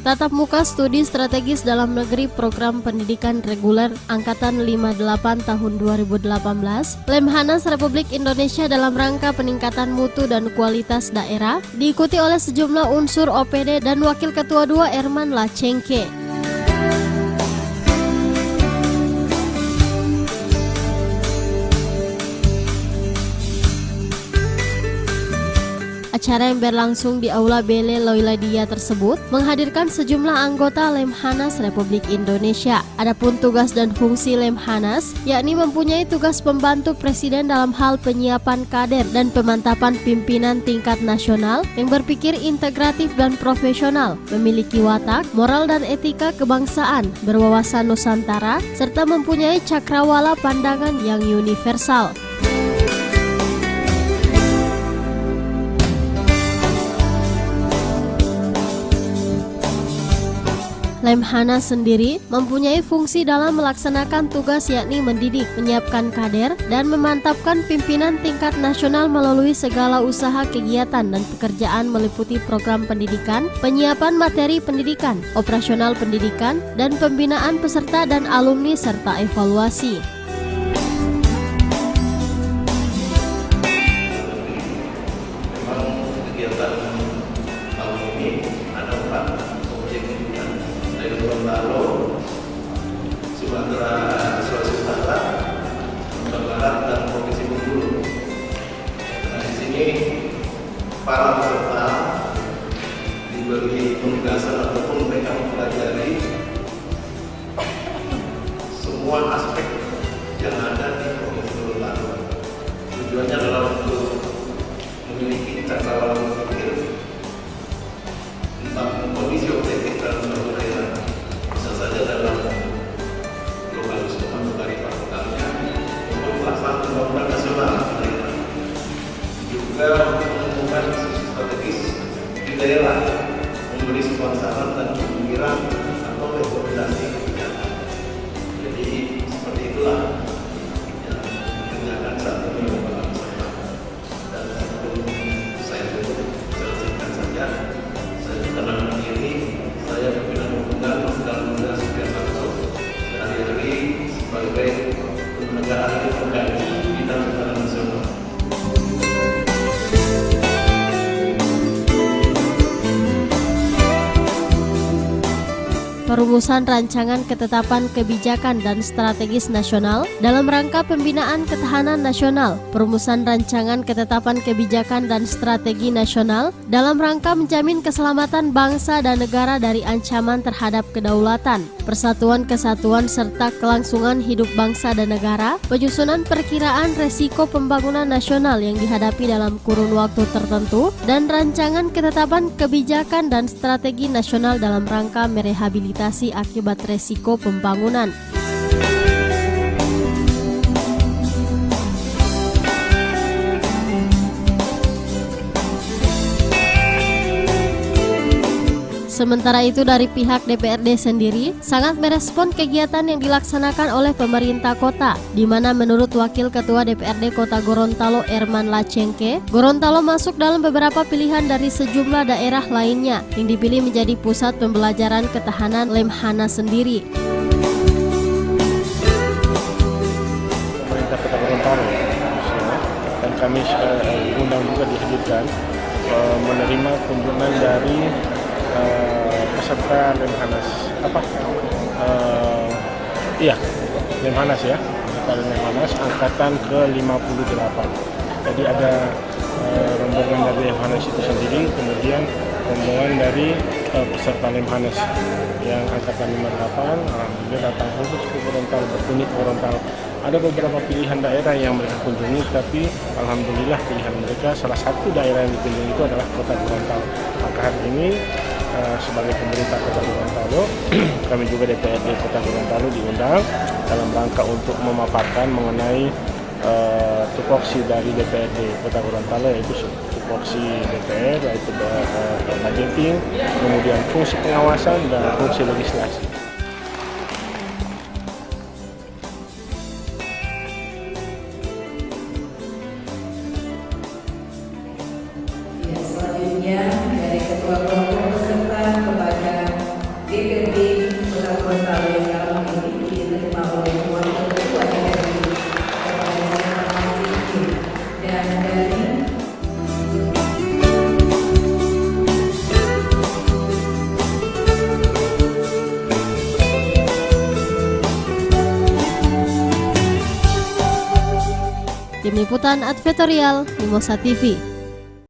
Tatap muka studi strategis dalam negeri program pendidikan reguler Angkatan 58 tahun 2018, Lemhanas Republik Indonesia dalam rangka peningkatan mutu dan kualitas daerah, diikuti oleh sejumlah unsur OPD dan Wakil Ketua 2 Erman Lacengke. Acara yang berlangsung di Aula Bele Loiladia tersebut menghadirkan sejumlah anggota Lemhanas Republik Indonesia. Adapun tugas dan fungsi Lemhanas, yakni mempunyai tugas pembantu Presiden dalam hal penyiapan kader dan pemantapan pimpinan tingkat nasional yang berpikir integratif dan profesional, memiliki watak, moral dan etika kebangsaan, berwawasan Nusantara, serta mempunyai cakrawala pandangan yang universal. Lemhanas sendiri mempunyai fungsi dalam melaksanakan tugas yakni mendidik, menyiapkan kader, dan memantapkan pimpinan tingkat nasional melalui segala usaha kegiatan dan pekerjaan meliputi program pendidikan, penyiapan materi pendidikan, operasional pendidikan, dan pembinaan peserta dan alumni serta evaluasi. Gorontalo, Sumatera, Sulawesi Utara, Sumatera Barat, dan Provinsi Bengkulu. Nah, di sini para peserta diberi penugasan ataupun mereka mempelajari semua aspek yang ada di Provinsi Gorontalo. Tujuannya adalah untuk memiliki cakrawala berpikir tentang kondisi objektif dalam suatu daerah. Bisa saja dalam lokalisme atau tarif angkutannya untuk pelaksanaan pembangunan nasional daerah. Juga untuk menemukan isu strategis di daerah, memberi sebuah saran dan pemikiran atau rekomendasi kebijakan. Jadi seperti itulah yang dikerjakan saat ini oleh para peserta. Dan sebelum saya tutup, saya singkat saja. Kenangan ini saya pimpinan hubungan Mas Muda Subianto sehari-hari sebagai penyelenggara pengkaji bidang pertahanan nasional. Perumusan rancangan ketetapan kebijakan dan strategis nasional dalam rangka pembinaan ketahanan nasional, perumusan rancangan ketetapan kebijakan dan strategi nasional dalam rangka menjamin keselamatan bangsa dan negara dari ancaman terhadap kedaulatan, persatuan kesatuan serta kelangsungan hidup bangsa dan negara, penyusunan perkiraan resiko pembangunan nasional yang dihadapi dalam kurun waktu tertentu, dan rancangan ketetapan kebijakan dan strategi nasional dalam rangka merehabilitasi akibat resiko pembangunan. Sementara itu dari pihak DPRD sendiri sangat merespon kegiatan yang dilaksanakan oleh pemerintah kota, di mana menurut Wakil Ketua DPRD Kota Gorontalo Erman Lacengke, Gorontalo masuk dalam beberapa pilihan dari sejumlah daerah lainnya yang dipilih menjadi pusat pembelajaran ketahanan Lemhanas sendiri. Pemerintah Kota Gorontalo dan kami undang juga dihadirkan menerima kunjungan dari peserta Lemhanas Lemhanas ya, Lemhanas angkatan ke-58. Jadi ada rombongan dari Lemhanas itu sendiri, kemudian rombongan dari peserta Lemhanas yang angkatan 58, alhamdulillah datang khusus ke Gorontalo, berkunjung ke Gorontalo. Ada beberapa pilihan daerah yang mereka kunjungi, tapi alhamdulillah pilihan mereka salah satu daerah yang dikunjungi itu adalah Kota Gorontalo. Maka hari ini sebagai pemerintah Kota Gorontalo, kami juga DPRD Kota Gorontalo diundang dalam rangka untuk memaparkan mengenai tupoksi dari DPRD Kota Gorontalo, yaitu tupoksi DPR, yaitu budgeting, kemudian fungsi pengawasan dan fungsi legislasi. Selanjutnya dari Ketua Kelompok Peserta kepada Tim Liputan Advertorial Mimosa TV.